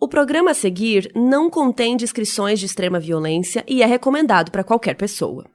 programa a seguir não contém descrições de extrema violência e é recomendado para qualquer pessoa.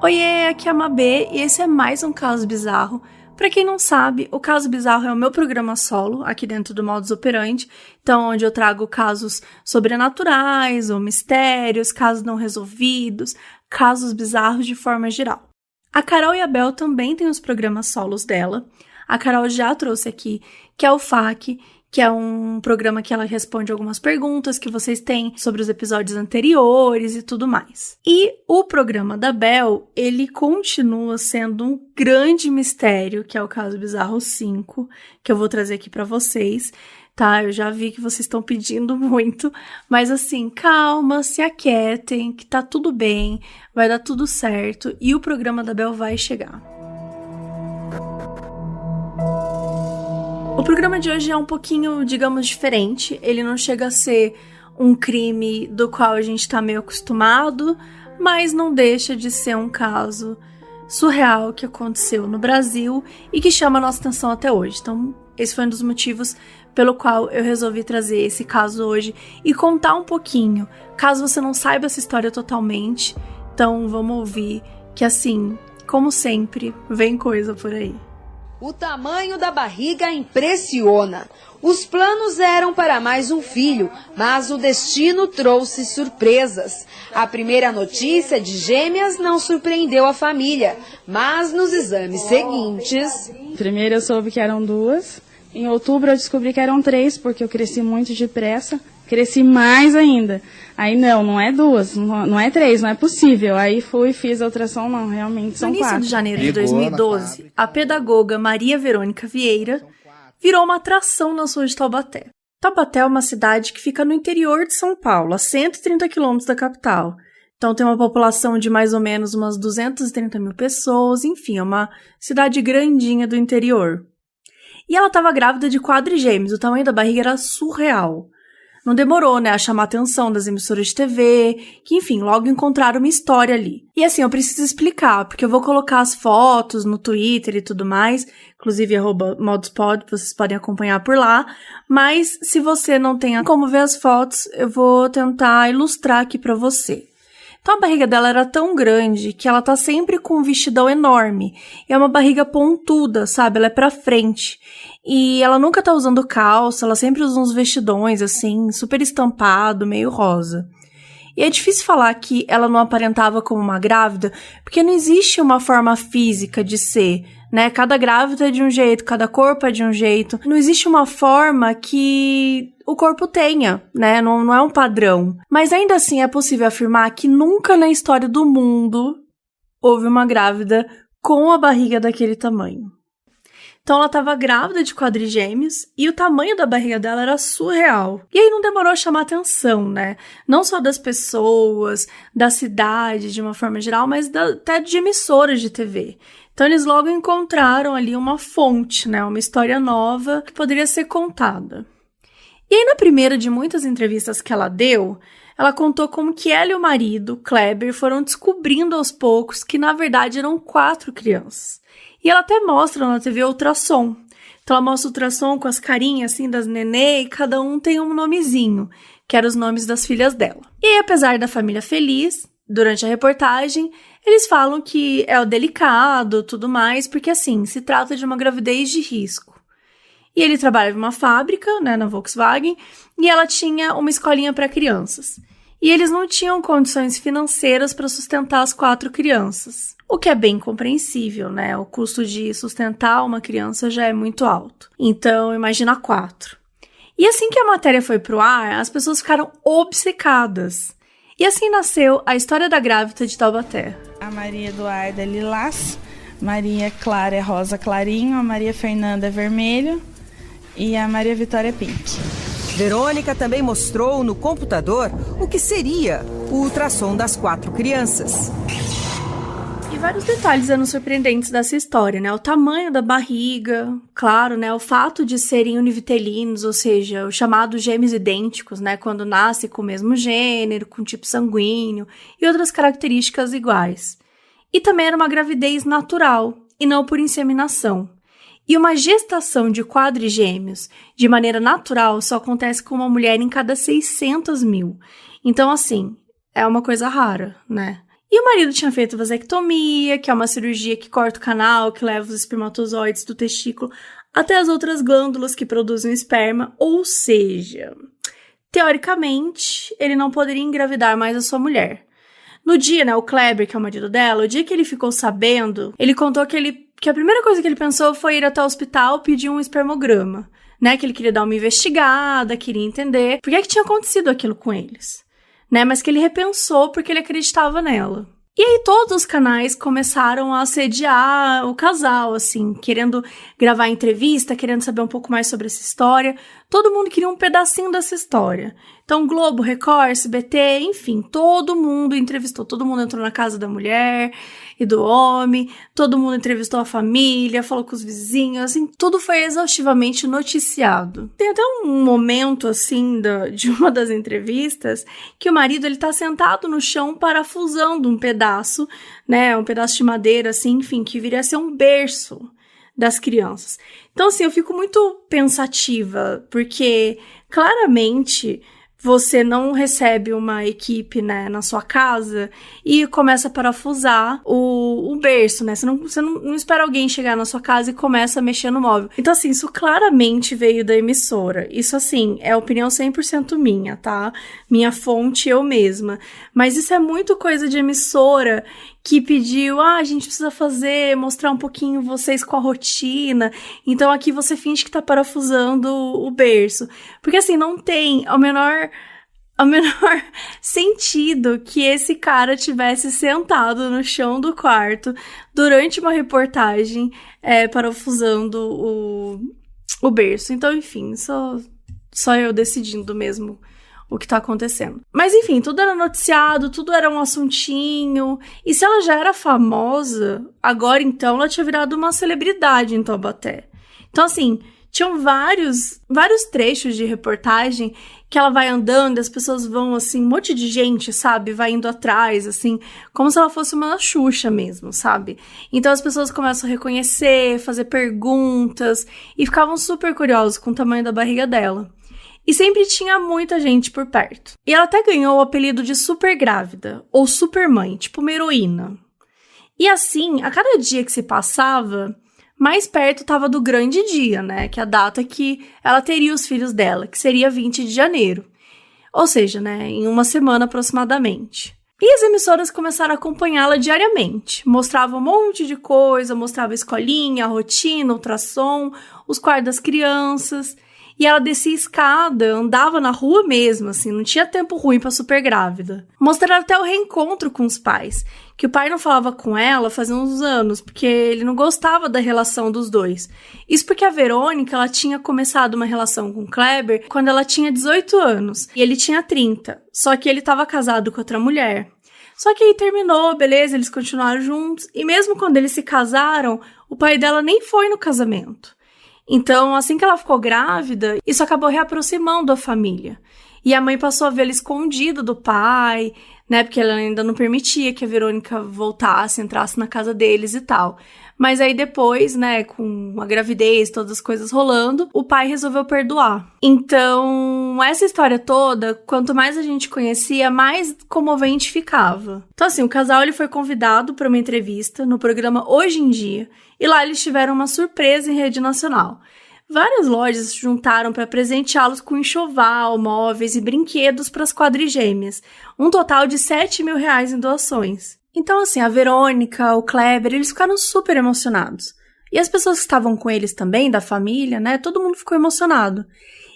Oiê, aqui é a Mabê e esse é mais um Caso Bizarro. Pra quem não sabe, o Caso Bizarro é o meu programa solo, aqui dentro do Modus Operandi, então onde eu trago casos sobrenaturais ou mistérios, casos não resolvidos, casos bizarros de forma geral. A Carol e a Bel também têm os programas solos dela. A Carol já trouxe aqui, que é o FAQ, que é um programa que ela responde algumas perguntas que vocês têm sobre os episódios anteriores e tudo mais. E o programa da Bel, ele continua sendo um grande mistério, que é o Caso Bizarro 5, que eu vou trazer aqui pra vocês, tá? Eu já vi que vocês estão pedindo muito, mas assim, calma, se aquietem, que tá tudo bem, vai dar tudo certo e o programa da Bel vai chegar. O programa de hoje é um pouquinho, digamos, diferente. Ele não chega a ser um crime do qual a gente tá meio acostumado, mas não deixa de ser um caso surreal que aconteceu no Brasil e que chama a nossa atenção até hoje. Então, esse foi um dos motivos pelo qual eu resolvi trazer esse caso hoje e contar um pouquinho, caso você não saiba essa história totalmente. Então, vamos ouvir que, assim, como sempre, vem coisa por aí. O tamanho da barriga impressiona. Os planos eram para mais um filho, mas o destino trouxe surpresas. A primeira notícia de gêmeas não surpreendeu a família, mas nos exames seguintes... Primeiro eu soube que eram 2. Em outubro eu descobri que eram 3, porque eu cresci muito depressa. Cresci mais ainda. Aí não é 2, não é 3, não é possível. Aí fui e fiz a ultrassom, não, realmente são 4. No início de janeiro de 2012, a pedagoga Maria Verônica Vieira virou uma atração na rua de Taubaté. Taubaté é uma cidade que fica no interior de São Paulo, a 130 quilômetros da capital. Então tem uma população de mais ou menos umas 230 mil pessoas, enfim, é uma cidade grandinha do interior. E ela estava grávida de quadrigêmeos, o tamanho da barriga era surreal. Não demorou, né, a chamar a atenção das emissoras de TV, que, enfim, logo encontraram uma história ali. E assim, eu preciso explicar, porque eu vou colocar as fotos no Twitter e tudo mais, inclusive @moduspod, vocês podem acompanhar por lá, mas se você não tem como ver as fotos, eu vou tentar ilustrar aqui pra você. Então a barriga dela era tão grande que ela tá sempre com um vestidão enorme. E é uma barriga pontuda, sabe? Ela é pra frente. E ela nunca tá usando calça, ela sempre usa uns vestidões, assim, super estampado, meio rosa. E é difícil falar que ela não aparentava como uma grávida, porque não existe uma forma física de ser, né? Cada grávida é de um jeito, cada corpo é de um jeito. Não existe uma forma que o corpo tenha, né? Não é um padrão. Mas ainda assim é possível afirmar que nunca na história do mundo houve uma grávida com a barriga daquele tamanho. Então ela estava grávida de quadrigêmeos e o tamanho da barriga dela era surreal. E aí não demorou a chamar atenção, né? Não só das pessoas, da cidade de uma forma geral, mas até de emissoras de TV. Então eles logo encontraram ali uma fonte, né? Uma história nova que poderia ser contada. E aí na primeira de muitas entrevistas que ela deu, ela contou como que ela e o marido, Kleber, foram descobrindo aos poucos que na verdade eram 4 crianças. E ela até mostra na TV ultrassom. Então ela mostra o ultrassom com as carinhas assim das nenê e cada um tem um nomezinho, que eram os nomes das filhas dela. E aí, apesar da família feliz, durante a reportagem, eles falam que é o delicado, tudo mais, porque assim, se trata de uma gravidez de risco. E ele trabalha em uma fábrica, né, na Volkswagen, e ela tinha uma escolinha para crianças. E eles não tinham condições financeiras para sustentar as 4 crianças. O que é bem compreensível, né? O custo de sustentar uma criança já é muito alto. Então, imagina 4. E assim que a matéria foi pro ar, as pessoas ficaram obcecadas. E assim nasceu a história da grávida de Taubaté. A Maria Eduarda é lilás, Maria Clara é rosa clarinho, a Maria Fernanda é vermelho e a Maria Vitória é pink. Verônica também mostrou no computador o que seria o ultrassom das 4 crianças. E vários detalhes eram surpreendentes dessa história, né? O tamanho da barriga, claro, né? O fato de serem univitelinos, ou seja, os chamados gêmeos idênticos, né? Quando nasce com o mesmo gênero, com tipo sanguíneo e outras características iguais. E também era uma gravidez natural e não por inseminação. E uma gestação de quadrigêmeos de maneira natural só acontece com uma mulher em cada 600 mil. Então, assim, é uma coisa rara, né? E o marido tinha feito vasectomia, que é uma cirurgia que corta o canal, que leva os espermatozoides do testículo até as outras glândulas que produzem o esperma, ou seja, teoricamente, ele não poderia engravidar mais a sua mulher. No dia, né, o Kleber, que é o marido dela, o dia que ele ficou sabendo, ele contou que a primeira coisa que ele pensou foi ir até o hospital pedir um espermograma, né, que ele queria dar uma investigada, queria entender por que tinha acontecido aquilo com eles. Né, mas que ele repensou porque ele acreditava nela. E aí todos os canais começaram a assediar o casal, assim, querendo gravar entrevista, querendo saber um pouco mais sobre essa história. Todo mundo queria um pedacinho dessa história. Então, Globo, Record, SBT, enfim, todo mundo entrevistou. Todo mundo entrou na casa da mulher e do homem, todo mundo entrevistou a família, falou com os vizinhos, assim, tudo foi exaustivamente noticiado. Tem até um momento, assim, de uma das entrevistas, que o marido, ele tá sentado no chão parafusando um pedaço, né, um pedaço de madeira, assim, enfim, que viria a ser um berço das crianças. Então, assim, eu fico muito pensativa, porque claramente você não recebe uma equipe, né, na sua casa e começa a parafusar o berço, né? Você não espera alguém chegar na sua casa e começa a mexer no móvel. Então, assim, isso claramente veio da emissora. Isso, assim, é opinião 100% minha, tá? Minha fonte, eu mesma. Mas isso é muito coisa de emissora que pediu, a gente precisa mostrar um pouquinho vocês com a rotina, então aqui você finge que tá parafusando o berço. Porque assim, não tem ao menor sentido que esse cara tivesse sentado no chão do quarto durante uma reportagem parafusando o berço. Então, enfim, só eu decidindo mesmo o que tá acontecendo. Mas enfim, tudo era noticiado, tudo era um assuntinho. E se ela já era famosa, agora então ela tinha virado uma celebridade em Taubaté. Então assim, tinham vários trechos de reportagem que ela vai andando e as pessoas vão assim, um monte de gente, sabe? Vai indo atrás, assim, como se ela fosse uma Xuxa mesmo, sabe? Então as pessoas começam a reconhecer, fazer perguntas e ficavam super curiosos com o tamanho da barriga dela. E sempre tinha muita gente por perto. E ela até ganhou o apelido de super grávida, ou super mãe, tipo uma heroína. E assim, a cada dia que se passava, mais perto estava do grande dia, né? Que é a data que ela teria os filhos dela, que seria 20 de janeiro. Ou seja, né, em uma semana aproximadamente. E as emissoras começaram a acompanhá-la diariamente. Mostrava um monte de coisa, mostrava a escolinha, a rotina, o ultrassom, os quartos das crianças. E ela descia a escada, andava na rua mesmo, assim, não tinha tempo ruim pra super grávida. Mostraram até o reencontro com os pais, que o pai não falava com ela fazia uns anos, porque ele não gostava da relação dos dois. Isso porque a Verônica, ela tinha começado uma relação com o Kleber quando ela tinha 18 anos, e ele tinha 30, só que ele estava casado com outra mulher. Só que aí terminou, beleza, eles continuaram juntos, e mesmo quando eles se casaram, o pai dela nem foi no casamento. Então, assim que ela ficou grávida, isso acabou reaproximando a família. E a mãe passou a vê-la escondida do pai, né? Porque ela ainda não permitia que a Verônica voltasse, entrasse na casa deles e tal. Mas aí depois, né, com a gravidez, todas as coisas rolando, o pai resolveu perdoar. Então, essa história toda, quanto mais a gente conhecia, mais comovente ficava. Então, assim, o casal ele foi convidado para uma entrevista no programa Hoje em Dia, e lá eles tiveram uma surpresa em rede nacional. Várias lojas se juntaram para presenteá-los com enxoval, móveis e brinquedos para as quadrigêmeas. Um total de R$7 mil em doações. Então, assim, a Verônica, o Kleber, eles ficaram super emocionados. E as pessoas que estavam com eles também, da família, né? Todo mundo ficou emocionado.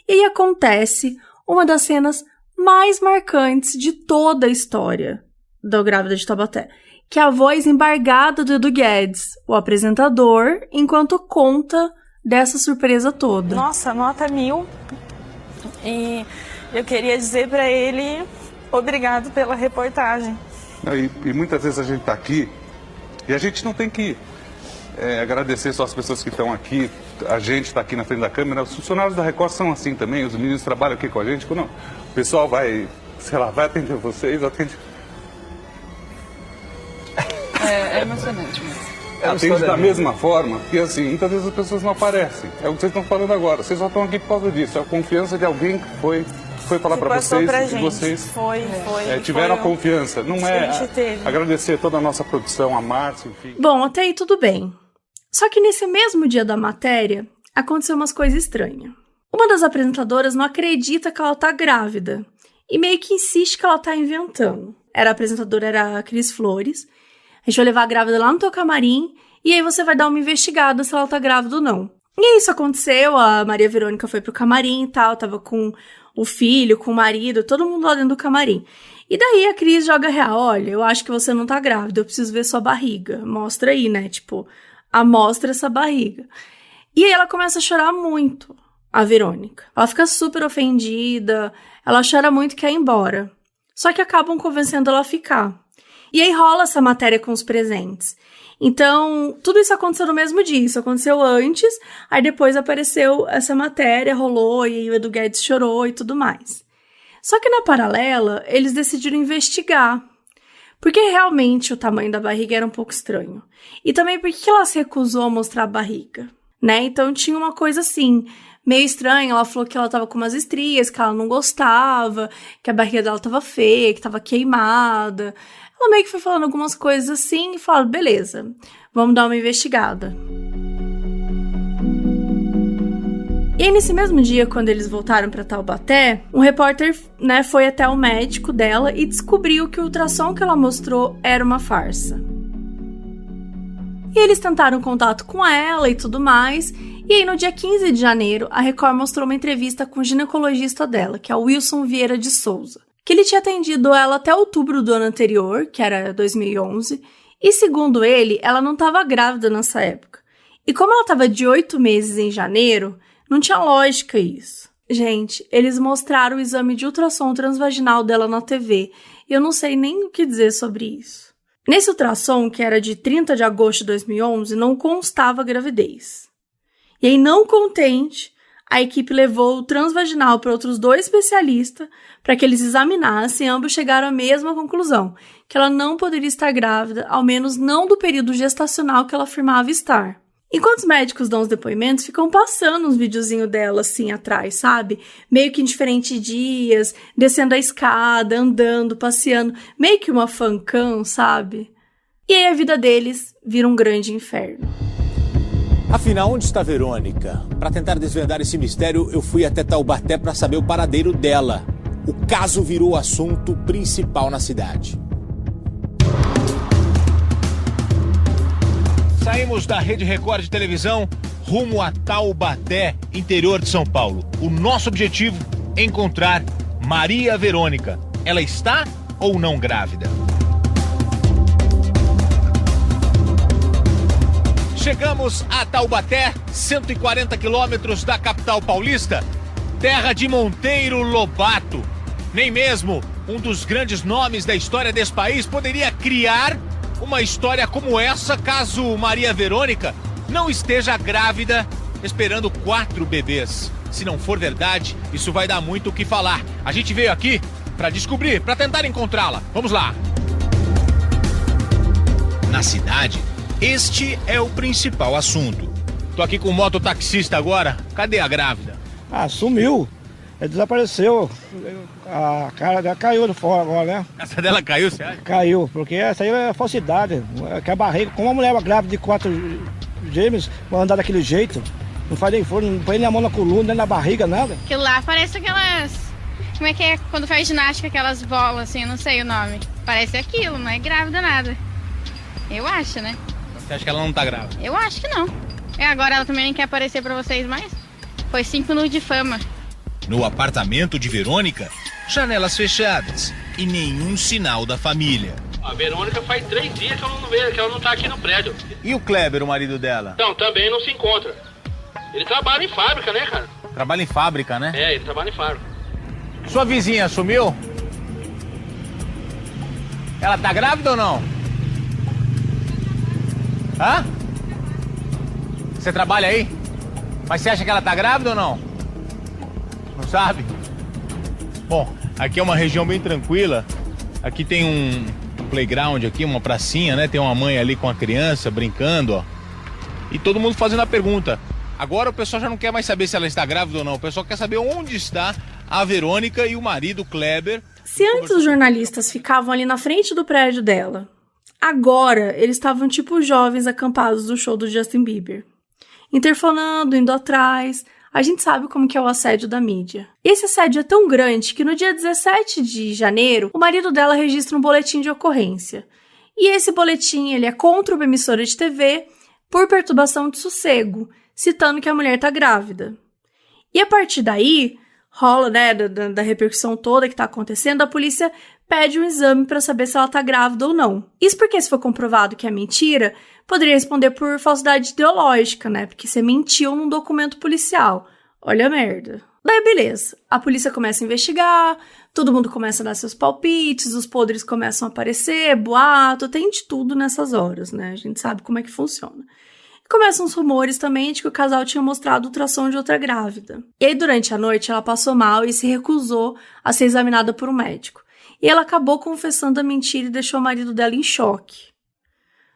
E aí acontece uma das cenas mais marcantes de toda a história do Grávida de Taubaté, que é a voz embargada do Edu Guedes, o apresentador, enquanto conta dessa surpresa toda. Nossa, nota 1000. E eu queria dizer para ele obrigado pela reportagem. E muitas vezes a gente está aqui E a gente não tem que agradecer só as pessoas que estão aqui, a gente está aqui na frente da câmera, os funcionários da Record são assim também, os meninos trabalham aqui com a gente, quando o pessoal vai, sei lá, vai atender vocês, atende... É emocionante mesmo. Atende da mesma forma, porque assim, muitas vezes as pessoas não aparecem, é o que vocês estão falando agora, vocês só estão aqui por causa disso, é a confiança de alguém que foi falar para vocês e vocês tiveram a confiança, não é agradecer toda a nossa produção, a Márcia, enfim. Bom, até aí tudo bem. Só que nesse mesmo dia da matéria, aconteceu umas coisas estranhas. Uma das apresentadoras não acredita que ela tá grávida e meio que insiste que ela tá inventando. A apresentadora era a Cris Flores. A gente vai levar a grávida lá no teu camarim e aí você vai dar uma investigada se ela tá grávida ou não. E aí isso aconteceu, a Maria Verônica foi pro camarim e tal, tava com o filho, com o marido, todo mundo lá dentro do camarim. E daí a Cris joga real, olha, eu acho que você não tá grávida, eu preciso ver sua barriga. Mostra aí, né, tipo, mostra essa barriga. E aí ela começa a chorar muito, a Verônica. Ela fica super ofendida, ela chora muito e quer ir embora. Só que acabam convencendo ela a ficar. E aí rola essa matéria com os presentes. Então, tudo isso aconteceu no mesmo dia. Isso aconteceu antes, aí depois apareceu essa matéria, rolou, e aí o Edu Guedes chorou e tudo mais. Só que na paralela, eles decidiram investigar. Porque realmente o tamanho da barriga era um pouco estranho. E também porque ela se recusou a mostrar a barriga, né? Então tinha uma coisa assim, meio estranha. Ela falou que ela tava com umas estrias, que ela não gostava, que a barriga dela tava feia, que tava queimada. Ela meio que foi falando algumas coisas assim e falou, beleza, vamos dar uma investigada. E aí, nesse mesmo dia, quando eles voltaram para Taubaté, um repórter, né, foi até o médico dela e descobriu que o ultrassom que ela mostrou era uma farsa. E eles tentaram contato com ela e tudo mais, e aí no dia 15 de janeiro, a Record mostrou uma entrevista com o ginecologista dela, que é o Wilson Vieira de Souza, que ele tinha atendido ela até outubro do ano anterior, que era 2011, e segundo ele, ela não estava grávida nessa época. E como ela estava de 8 meses em janeiro, não tinha lógica isso. Gente, eles mostraram o exame de ultrassom transvaginal dela na TV, e eu não sei nem o que dizer sobre isso. Nesse ultrassom, que era de 30 de agosto de 2011, não constava gravidez. E aí, não contente, a equipe levou o transvaginal para outros 2 especialistas para que eles examinassem, e ambos chegaram à mesma conclusão, que ela não poderia estar grávida, ao menos não do período gestacional que ela afirmava estar. Enquanto os médicos dão os depoimentos, ficam passando uns videozinhos dela assim atrás, sabe? Meio que em diferentes dias, descendo a escada, andando, passeando, meio que uma fancam, sabe? E aí a vida deles vira um grande inferno. Afinal, onde está Verônica? Para tentar desvendar esse mistério, eu fui até Taubaté para saber o paradeiro dela. O caso virou o assunto principal na cidade. Saímos da Rede Record de televisão rumo a Taubaté, interior de São Paulo. O nosso objetivo é encontrar Maria Verônica. Ela está ou não grávida? Chegamos a Taubaté, 140 quilômetros da capital paulista, terra de Monteiro Lobato. Nem mesmo um dos grandes nomes da história desse país poderia criar uma história como essa, caso Maria Verônica não esteja grávida, esperando 4 bebês. Se não for verdade, isso vai dar muito o que falar. A gente veio aqui para descobrir, para tentar encontrá-la. Vamos lá. Na cidade, este é o principal assunto. Tô aqui com o mototaxista agora. Cadê a grávida? Sumiu. Ele desapareceu. A cara dela caiu de fora agora, né? A casa dela caiu, você acha? Caiu, porque essa aí é falsidade. Que a barriga, como uma mulher grávida de 4 gêmeos, vai andar daquele jeito. Não faz nem forno, não põe nem a mão na coluna, nem na barriga, nada. Aquilo lá parece aquelas... Como é que é quando faz ginástica, aquelas bolas assim, eu não sei o nome. Parece aquilo, não é grávida nada. Eu acho, né? Você acha que ela não tá grávida? Eu acho que não. Agora ela também nem quer aparecer pra vocês mais. Foi 5 minutos de fama. No apartamento de Verônica, janelas fechadas e nenhum sinal da família. A Verônica faz 3 dias que eu não vejo, que ela não tá aqui no prédio. E o Kleber, o marido dela? Então, também não se encontra. Ele trabalha em fábrica, né, cara? Trabalha em fábrica, né? É, ele trabalha em fábrica. Sua vizinha sumiu? Ela tá grávida ou não? Hã? Você trabalha aí? Mas você acha que ela tá grávida ou não? Não sabe? Bom, aqui é uma região bem tranquila. Aqui tem um playground aqui, uma pracinha, né? Tem uma mãe ali com a criança brincando, ó. E todo mundo fazendo a pergunta. Agora o pessoal já não quer mais saber se ela está grávida ou não. O pessoal quer saber onde está a Verônica e o marido Kleber. Se antes os jornalistas ficavam ali na frente do prédio dela, agora eles estavam tipo jovens acampados do show do Justin Bieber. Interfonando, indo atrás. A gente sabe como que é o assédio da mídia. Esse assédio é tão grande que no dia 17 de janeiro, o marido dela registra um boletim de ocorrência. E esse boletim ele é contra uma emissora de TV por perturbação de sossego, citando que a mulher está grávida. E a partir daí, rola, né, da repercussão toda que está acontecendo, a polícia pede um exame para saber se ela está grávida ou não. Isso porque, se for comprovado que é mentira, poderia responder por falsidade ideológica, né? Porque você mentiu num documento policial. Olha a merda. Daí, beleza. A polícia começa a investigar, todo mundo começa a dar seus palpites, os podres começam a aparecer, boato, tem de tudo nessas horas, né? A gente sabe como é que funciona. E começam os rumores também de que o casal tinha mostrado ultrassom de outra grávida. E aí, durante a noite, ela passou mal e se recusou a ser examinada por um médico. E ela acabou confessando a mentira e deixou o marido dela em choque.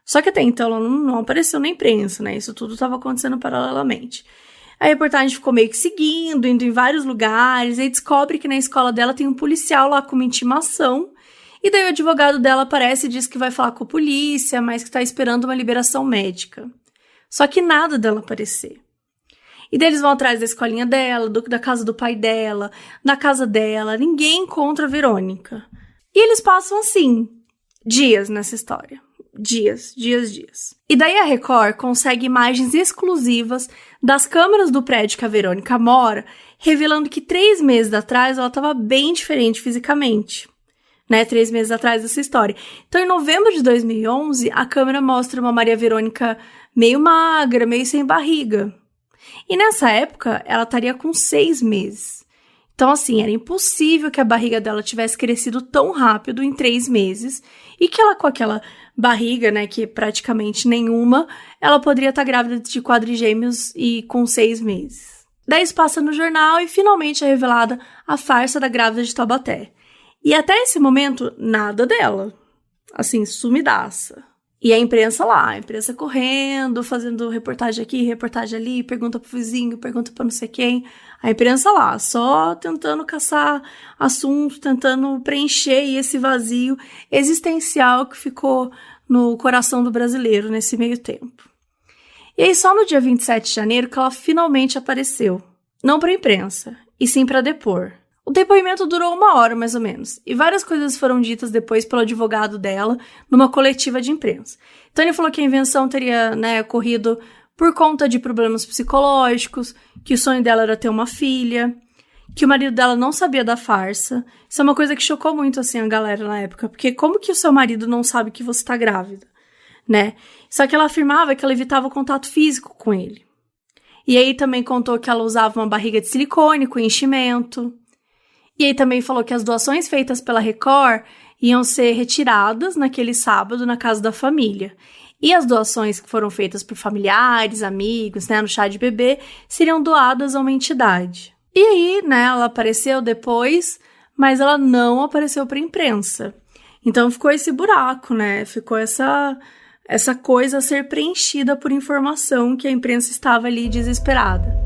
Só que até então ela não apareceu na imprensa, né? Isso tudo estava acontecendo paralelamente. A reportagem ficou meio que seguindo, indo em vários lugares, e descobre que na escola dela tem um policial lá com uma intimação, e daí o advogado dela aparece e diz que vai falar com a polícia, mas que está esperando uma liberação médica. Só que nada dela aparecer. E daí eles vão atrás da escolinha dela, da casa do pai dela, da casa dela, ninguém encontra a Verônica. E eles passam assim, dias nessa história. Dias. E daí a Record consegue imagens exclusivas das câmeras do prédio que a Verônica mora, revelando que 3 meses atrás ela estava bem diferente fisicamente, né? 3 meses atrás dessa história. Então, em novembro de 2011, a câmera mostra uma Maria Verônica meio magra, meio sem barriga. E nessa época, ela estaria com 6 meses. Então, assim, era impossível que a barriga dela tivesse crescido tão rápido em 3 meses e que ela, com aquela barriga, né, que praticamente nenhuma, ela poderia estar grávida de quadrigêmeos e com 6 meses. Daí isso passa no jornal e finalmente é revelada a farsa da grávida de Taubaté. E até esse momento, nada dela. Assim, sumidaça. E a imprensa lá, a imprensa correndo, fazendo reportagem aqui, reportagem ali, pergunta pro vizinho, pergunta pra não sei quem. A imprensa lá, só tentando caçar assunto, tentando preencher esse vazio existencial que ficou no coração do brasileiro nesse meio tempo. E aí só no dia 27 de janeiro que ela finalmente apareceu. Não pra imprensa, e sim pra depor. O depoimento durou 1 hora, mais ou menos, e várias coisas foram ditas depois pelo advogado dela numa coletiva de imprensa. Então ele falou que a invenção teria, né, ocorrido por conta de problemas psicológicos, que o sonho dela era ter uma filha, que o marido dela não sabia da farsa. Isso é uma coisa que chocou muito, assim, a galera na época, porque como que o seu marido não sabe que você tá grávida, né? Só que ela afirmava que ela evitava o contato físico com ele. E aí também contou que ela usava uma barriga de silicone com enchimento. E aí também falou que as doações feitas pela Record iam ser retiradas naquele sábado na casa da família. E as doações que foram feitas por familiares, amigos, né, no chá de bebê, seriam doadas a uma entidade. E aí, né, ela apareceu depois, mas ela não apareceu para a imprensa. Então ficou esse buraco, né, ficou essa coisa a ser preenchida por informação que a imprensa estava ali desesperada.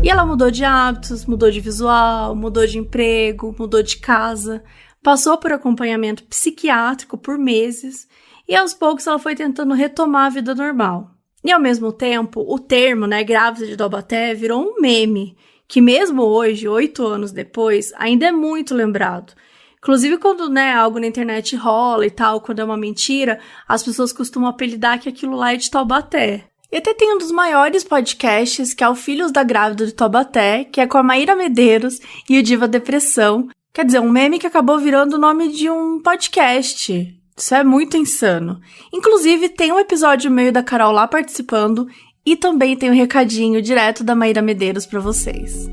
E ela mudou de hábitos, mudou de visual, mudou de emprego, mudou de casa, passou por acompanhamento psiquiátrico por meses e aos poucos ela foi tentando retomar a vida normal. E ao mesmo tempo, o termo, né, grávida de Taubaté virou um meme, que mesmo hoje, 8 anos depois, ainda é muito lembrado. Inclusive quando, né, algo na internet rola e tal, quando é uma mentira, as pessoas costumam apelidar que aquilo lá é de Taubaté. E até tem um dos maiores podcasts, que é o Filhos da Grávida de Taubaté, que é com a Maíra Medeiros e o Diva Depressão. Quer dizer, um meme que acabou virando o nome de um podcast. Isso é muito insano. Inclusive, tem um episódio meio da Carol lá participando e também tem um recadinho direto da Maíra Medeiros pra vocês.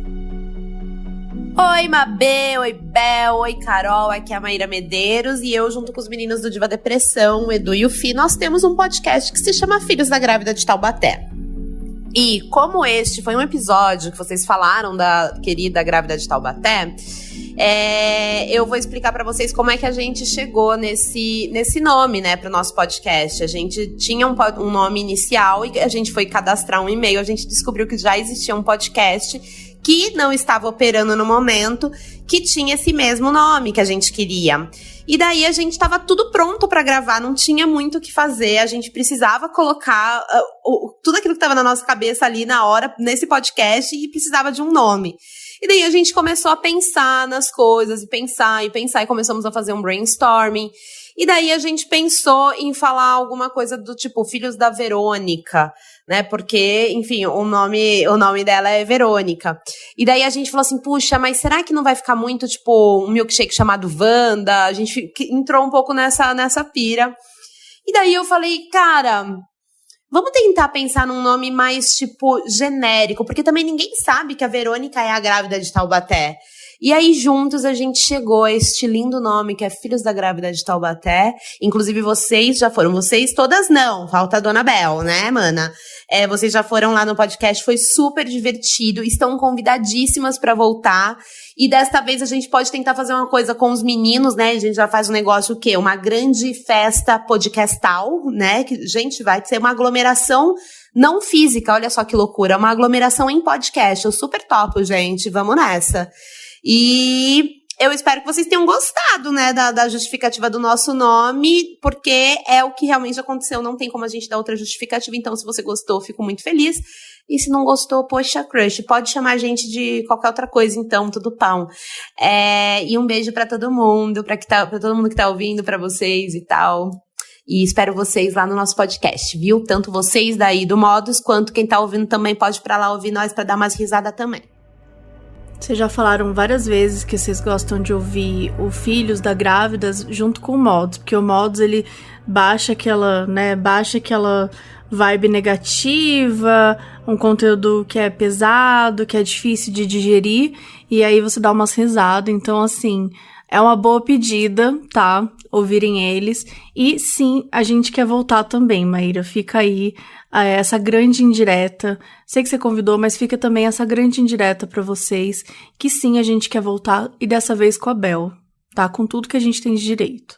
Oi, Mabê, oi, Bel, oi, Carol, aqui é a Maíra Medeiros e eu, junto com os meninos do Diva Depressão, o Edu e o Fih, nós temos um podcast que se chama Filhos da Grávida de Taubaté. E como este foi um episódio que vocês falaram da querida grávida de Taubaté, eu vou explicar pra vocês como é que a gente chegou nesse nome, né, pro nosso podcast. A gente tinha um nome inicial e a gente foi cadastrar um e-mail, a gente descobriu que já existia um podcast que não estava operando no momento, que tinha esse mesmo nome que a gente queria. E daí a gente estava tudo pronto para gravar, não tinha muito o que fazer, a gente precisava colocar tudo aquilo que estava na nossa cabeça ali na hora, nesse podcast, e precisava de um nome. E daí a gente começou a pensar nas coisas, e começamos a fazer um brainstorming. E daí a gente pensou em falar alguma coisa do tipo Filhos da Verônica, né? Porque, enfim, o nome dela é Verônica. E daí a gente falou assim, puxa, mas será que não vai ficar muito, tipo, um milkshake chamado Wanda? A gente entrou um pouco nessa pira. E daí eu falei, cara, vamos tentar pensar num nome mais, tipo, genérico, porque também ninguém sabe que a Verônica é a grávida de Taubaté. E aí, juntos, a gente chegou a este lindo nome, que é Filhos da Grávida de Taubaté. Inclusive, vocês já foram. Vocês todas não. Falta a Dona Bel, né, mana? Vocês já foram lá no podcast. Foi super divertido. Estão convidadíssimas pra voltar. E desta vez, a gente pode tentar fazer uma coisa com os meninos, né? A gente já faz um negócio, o quê? Uma grande festa podcastal, né? Que, gente, vai ser uma aglomeração não física. Olha só que loucura. Uma aglomeração em podcast. Eu super topo, gente. Vamos nessa. E eu espero que vocês tenham gostado, né, da justificativa do nosso nome, porque é o que realmente aconteceu, não tem como a gente dar outra justificativa, então se você gostou, fico muito feliz, e se não gostou, poxa, crush, pode chamar a gente de qualquer outra coisa, então, tudo pão. E um beijo pra todo mundo, pra todo mundo que tá ouvindo, pra vocês e tal. E espero vocês lá no nosso podcast, viu? Tanto vocês daí do Modus, quanto quem tá ouvindo também pode ir pra lá ouvir nós pra dar umas risadas também. Vocês já falaram várias vezes que vocês gostam de ouvir o Filhos da Grávidas junto com o Modus, porque o Modus, ele baixa aquela vibe negativa, um conteúdo que é pesado, que é difícil de digerir, e aí você dá umas risadas. Então, assim, é uma boa pedida, tá? Ouvirem eles. E sim, a gente quer voltar também, Maíra. Fica aí essa grande indireta. Sei que você convidou, mas fica também essa grande indireta pra vocês, que sim, a gente quer voltar, e dessa vez com a Bel, tá? Com tudo que a gente tem de direito.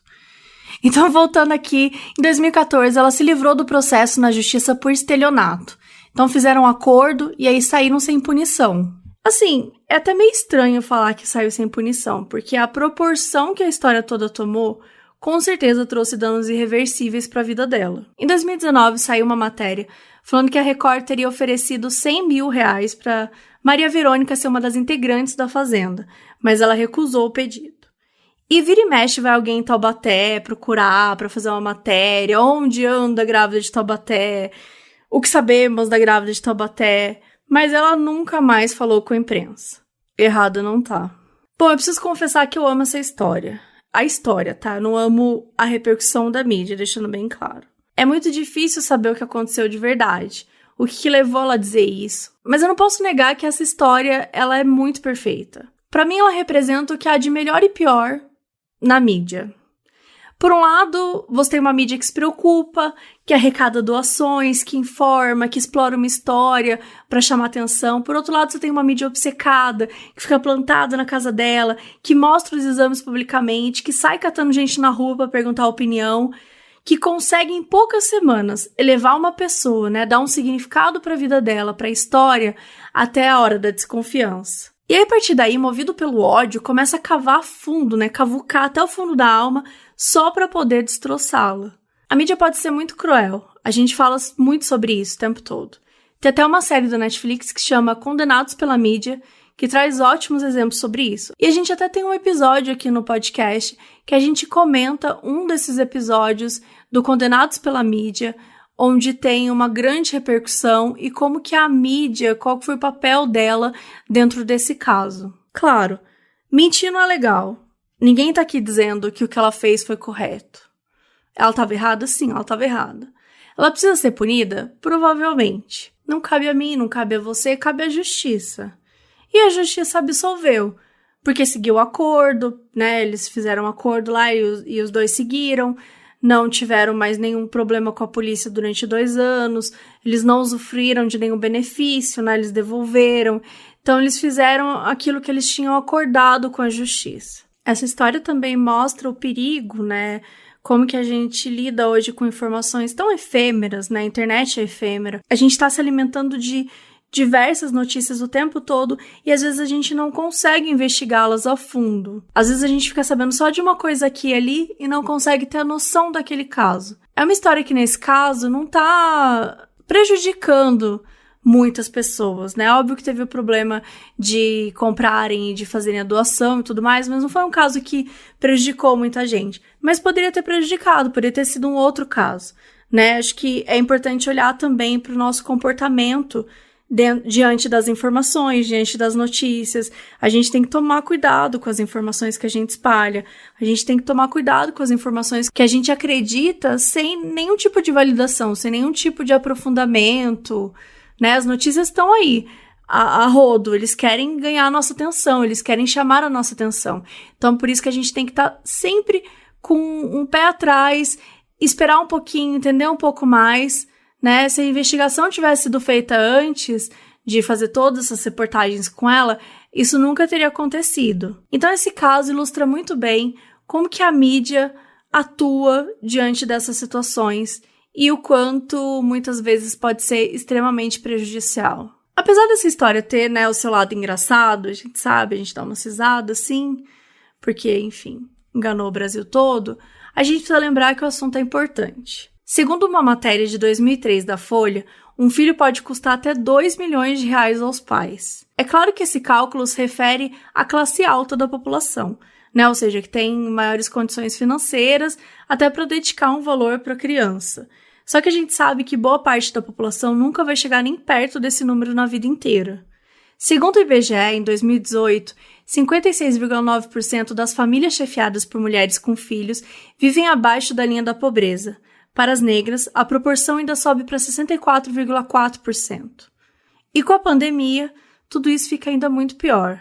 Então, voltando aqui, em 2014, ela se livrou do processo na justiça por estelionato. Então, fizeram um acordo e aí saíram sem punição. Assim, é até meio estranho falar que saiu sem punição, porque a proporção que a história toda tomou com certeza trouxe danos irreversíveis para a vida dela. Em 2019, saiu uma matéria falando que a Record teria oferecido R$100 mil para Maria Verônica ser uma das integrantes da Fazenda, mas ela recusou o pedido. E vira e mexe vai alguém em Taubaté procurar para fazer uma matéria, onde anda a grávida de Taubaté, o que sabemos da grávida de Taubaté, mas ela nunca mais falou com a imprensa. Errado não tá. Bom, eu preciso confessar que eu amo essa história. A história, tá? Eu não amo a repercussão da mídia, deixando bem claro. É muito difícil saber o que aconteceu de verdade, o que levou ela a dizer isso. Mas eu não posso negar que essa história, ela é muito perfeita. Pra mim, ela representa o que há de melhor e pior na mídia. Por um lado, você tem uma mídia que se preocupa, que arrecada doações, que informa, que explora uma história para chamar atenção. Por outro lado, você tem uma mídia obcecada, que fica plantada na casa dela, que mostra os exames publicamente, que sai catando gente na rua para perguntar a opinião, que consegue em poucas semanas elevar uma pessoa, né, dar um significado para a vida dela, para a história, até a hora da desconfiança. E aí, a partir daí, movido pelo ódio, começa a cavar fundo, né, cavucar até o fundo da alma, só para poder destroçá-la. A mídia pode ser muito cruel. A gente fala muito sobre isso o tempo todo. Tem até uma série da Netflix que chama Condenados pela Mídia, que traz ótimos exemplos sobre isso. E a gente até tem um episódio aqui no podcast que a gente comenta um desses episódios do Condenados pela Mídia, onde tem uma grande repercussão e como que a mídia, qual foi o papel dela dentro desse caso. Claro, mentir não é legal. Ninguém tá aqui dizendo que o que ela fez foi correto. Ela estava errada? Sim, ela estava errada. Ela precisa ser punida? Provavelmente. Não cabe a mim, não cabe a você, cabe à justiça. E a justiça absolveu. porque seguiu o acordo, né? Eles fizeram um acordo lá e os dois seguiram, não tiveram mais nenhum problema com a polícia durante 2 anos, eles não usufruíram de nenhum benefício, né? Eles devolveram. Então, eles fizeram aquilo que eles tinham acordado com a justiça. Essa história também mostra o perigo, né? Como que a gente lida hoje com informações tão efêmeras, né? A internet é efêmera. A gente está se alimentando de diversas notícias o tempo todo e às vezes a gente não consegue investigá-las a fundo. Às vezes a gente fica sabendo só de uma coisa aqui e ali e não consegue ter a noção daquele caso. É uma história que, nesse caso, não tá prejudicando muitas pessoas, né? Óbvio que teve o problema de comprarem e de fazerem a doação e tudo mais, mas não foi um caso que prejudicou muita gente. Mas poderia ter prejudicado, poderia ter sido um outro caso, né? Acho que é importante olhar também para o nosso comportamento diante das informações, diante das notícias. A gente tem que tomar cuidado com as informações que a gente espalha. A gente tem que tomar cuidado com as informações que a gente acredita sem nenhum tipo de validação, sem nenhum tipo de aprofundamento, né? As notícias estão aí, a rodo. Eles querem ganhar a nossa atenção, eles querem chamar a nossa atenção. Então, por isso que a gente tem que estar sempre com um pé atrás, esperar um pouquinho, entender um pouco mais, né? Se a investigação tivesse sido feita antes de fazer todas essas reportagens com ela, isso nunca teria acontecido. Então, esse caso ilustra muito bem como que a mídia atua diante dessas situações e o quanto, muitas vezes, pode ser extremamente prejudicial. Apesar dessa história ter, né, o seu lado engraçado, a gente sabe, a gente dá uma risada, sim, porque, enfim, enganou o Brasil todo, a gente precisa lembrar que o assunto é importante. Segundo uma matéria de 2003 da Folha, um filho pode custar até 2 milhões de reais aos pais. É claro que esse cálculo se refere à classe alta da população, né? Ou seja, que tem maiores condições financeiras até para dedicar um valor para a criança. Só que a gente sabe que boa parte da população nunca vai chegar nem perto desse número na vida inteira. Segundo o IBGE, em 2018, 56,9% das famílias chefiadas por mulheres com filhos vivem abaixo da linha da pobreza. Para as negras, a proporção ainda sobe para 64,4%. E com a pandemia, tudo isso fica ainda muito pior.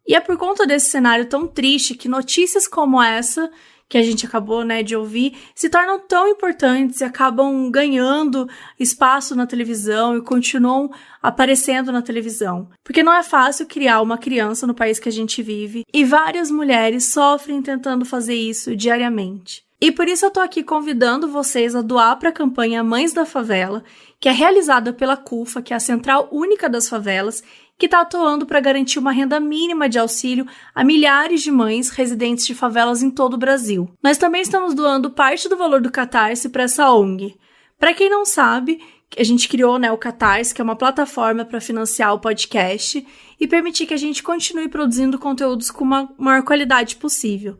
E é por conta desse cenário tão triste que notícias como essa, que a gente acabou, né, de ouvir, se tornam tão importantes e acabam ganhando espaço na televisão e continuam aparecendo na televisão. Porque não é fácil criar uma criança no país que a gente vive e várias mulheres sofrem tentando fazer isso diariamente. E por isso eu tô aqui convidando vocês a doar para a campanha Mães da Favela, que é realizada pela CUFA, que é a Central Única das Favelas, que está atuando para garantir uma renda mínima de auxílio a milhares de mães residentes de favelas em todo o Brasil. Nós também estamos doando parte do valor do Catarse para essa ONG. Para quem não sabe, a gente criou, né, o Catarse, que é uma plataforma para financiar o podcast e permitir que a gente continue produzindo conteúdos com uma maior qualidade possível.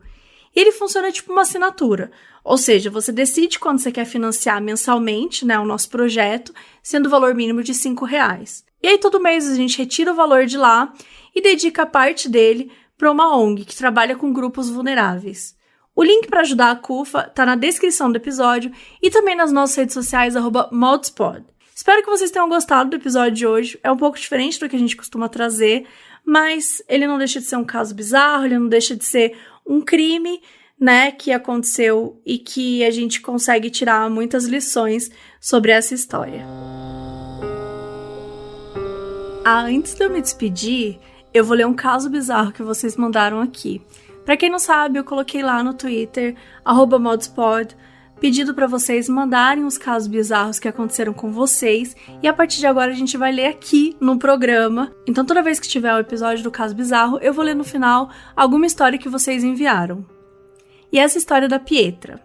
E ele funciona tipo uma assinatura, ou seja, você decide quando você quer financiar mensalmente, né, o nosso projeto, sendo o valor mínimo de R$5. E aí todo mês a gente retira o valor de lá e dedica parte dele para uma ONG que trabalha com grupos vulneráveis. O link para ajudar a CUFA está na descrição do episódio e também nas nossas redes sociais, @modspod. Espero que vocês tenham gostado do episódio de hoje, é um pouco diferente do que a gente costuma trazer, mas ele não deixa de ser um caso bizarro, ele não deixa de ser um crime, né, que aconteceu e que a gente consegue tirar muitas lições sobre essa história. Antes de eu me despedir, eu vou ler um caso bizarro que vocês mandaram aqui. Pra quem não sabe, eu coloquei lá no Twitter, @modspod, pedido pra vocês mandarem os casos bizarros que aconteceram com vocês, e a partir de agora a gente vai ler aqui no programa. Então toda vez que tiver o episódio do caso bizarro, eu vou ler no final alguma história que vocês enviaram. E essa história é da Pietra.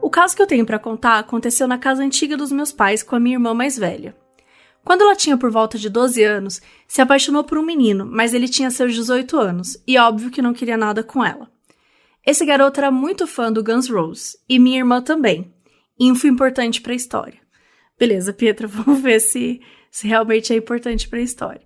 O caso que eu tenho pra contar aconteceu na casa antiga dos meus pais com a minha irmã mais velha. Quando ela tinha por volta de 12 anos, se apaixonou por um menino, mas ele tinha seus 18 anos, e óbvio que não queria nada com ela. Esse garoto era muito fã do Guns N' Roses, e minha irmã também. Info importante pra história. Beleza, Pietra, vamos ver se realmente é importante pra história.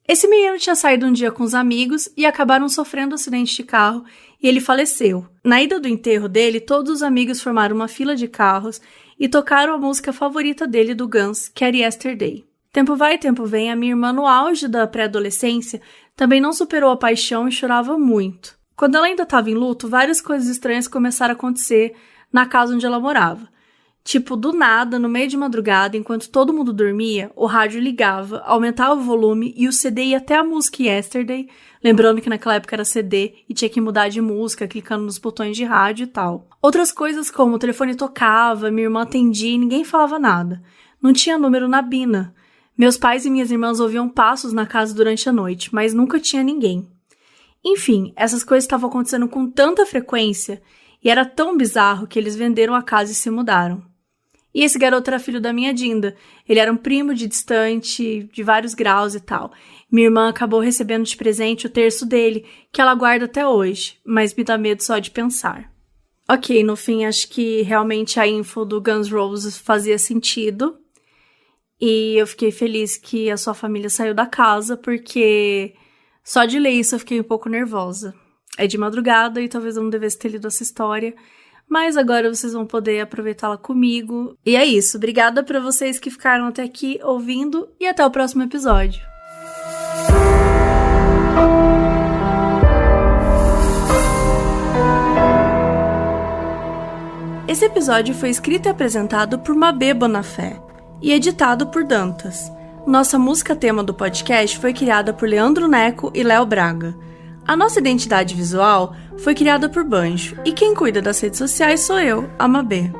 Esse menino tinha saído um dia com os amigos e acabaram sofrendo um acidente de carro e ele faleceu. Na ida do enterro dele, todos os amigos formaram uma fila de carros e tocaram a música favorita dele do Guns, que era Yesterday. Tempo vai, tempo vem, a minha irmã, no auge da pré-adolescência, Também não superou a paixão e chorava muito. Quando ela ainda estava em luto, várias coisas estranhas começaram a acontecer na casa onde ela morava. Tipo, do nada, no meio de madrugada, enquanto todo mundo dormia, o rádio ligava, aumentava o volume e o CD ia até a música Yesterday, lembrando que naquela época era CD e tinha que mudar de música, clicando nos botões de rádio e tal. Outras coisas como o telefone tocava, minha irmã atendia e ninguém falava nada. Não tinha número na Bina. Meus pais e minhas irmãs ouviam passos na casa durante a noite, mas nunca tinha ninguém. Enfim, essas coisas estavam acontecendo com tanta frequência e era tão bizarro que eles venderam a casa e se mudaram. E esse garoto era filho da minha Dinda. Ele era um primo de distante, de vários graus e tal. Minha irmã acabou recebendo de presente o terço dele, que ela guarda até hoje, mas me dá medo só de pensar. Ok, no fim acho que realmente a info do Guns N' Roses fazia sentido. E eu fiquei feliz que a sua família saiu da casa, porque só de ler isso eu fiquei um pouco nervosa. É de madrugada e talvez eu não devesse ter lido essa história, mas agora vocês vão poder aproveitá-la comigo. E é isso, obrigada para vocês que ficaram até aqui ouvindo e até o próximo episódio. Esse episódio foi escrito e apresentado por Mabê Bonafé e editado por Dantas. Nossa música tema do podcast foi criada por Leandro Neco e Léo Braga. A nossa identidade visual foi criada por Banjo, e quem cuida das redes sociais sou eu, a Mabê.